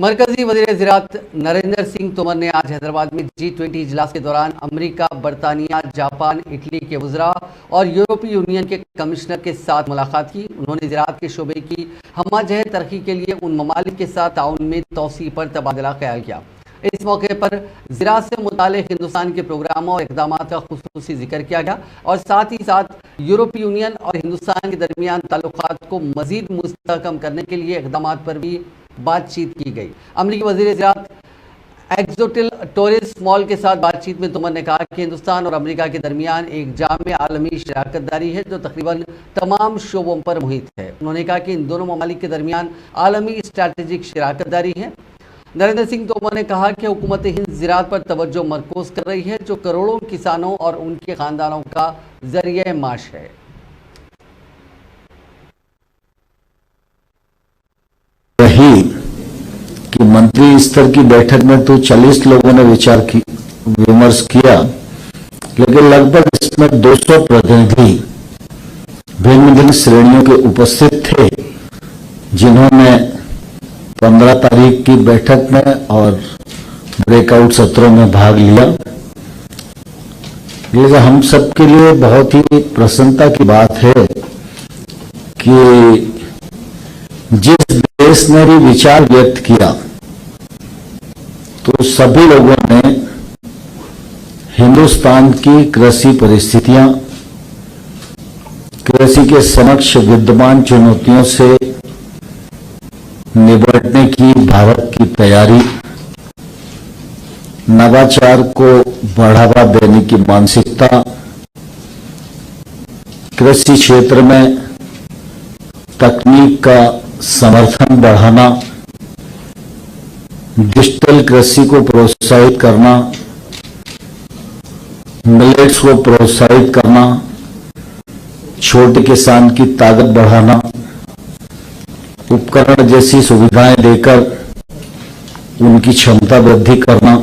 मरकजी वज़ीर ज़राअत नरेंद्र सिंह तोमर ने आज हैदराबाद में G20 इजलास के दौरान अमेरिका, बरतानिया, जापान, इटली के वज़रा और यूरोपीय यूनियन के कमिश्नर के साथ मुलाकात की। उन्होंने ज़राअत के शोबे की हमजह तरक्की के लिए उन ममालिक के साथ ताउन में तोसी पर तबादला ख्याल किया। इस मौके पर ज़राअत से मुताल्लिक़ हिंदुस्तान के प्रोग्रामों और इक़दाम का खुसूसी जिक्र किया गया और साथ ही साथ यूरोपीय यूनियन और हिंदुस्तान के दरमियान ताल्लुकात को मज़ीद मुस्तहकम करने के लिए इक़दाम पर भी बातचीत की गई। अमरीकी वज़ीर ज़राअत एक्सोटिल टोरिस मॉल के साथ बातचीत में तोमर ने कहा कि हिंदुस्तान और अमेरिका के दरमियान एक जामे आलमी शराकतदारी है जो तकरीबन तमाम शोबों पर मुहित है। उन्होंने कहा कि इन दोनों ममालिक के दरमियान आलमी स्ट्रैटेजिक शराकतदारी है। नरेंद्र सिंह तोमर ने कहा कि हुकूमत हिंद ज़राअत पर तवज्जो मरकूज कर रही है जो करोड़ों किसानों और उनके ख़ानदानों का ज़रिए माश है। रही कि मंत्री स्तर की बैठक में तो 40 लोगों ने विमर्श किया, लेकिन लगभग इसमें 200 प्रतिनिधि भिन्न भिन्न श्रेणियों के उपस्थित थे, जिन्होंने 15 तारीख की बैठक में और ब्रेकआउट सत्रों में भाग लिया। ये हम सबके लिए बहुत ही प्रसन्नता की बात है कि जिस देश ने भी विचार व्यक्त किया तो सभी लोगों ने हिंदुस्तान की कृषि परिस्थितियां, कृषि के समक्ष विद्यमान चुनौतियों से निपटने की भारत की तैयारी, नवाचार को बढ़ावा देने की मानसिकता, कृषि क्षेत्र में तकनीक का समर्थन बढ़ाना, डिजिटल कृषि को प्रोत्साहित करना, मिलेट्स को प्रोत्साहित करना, छोटे किसान की ताकत बढ़ाना, उपकरण जैसी सुविधाएं देकर उनकी क्षमता वृद्धि करना,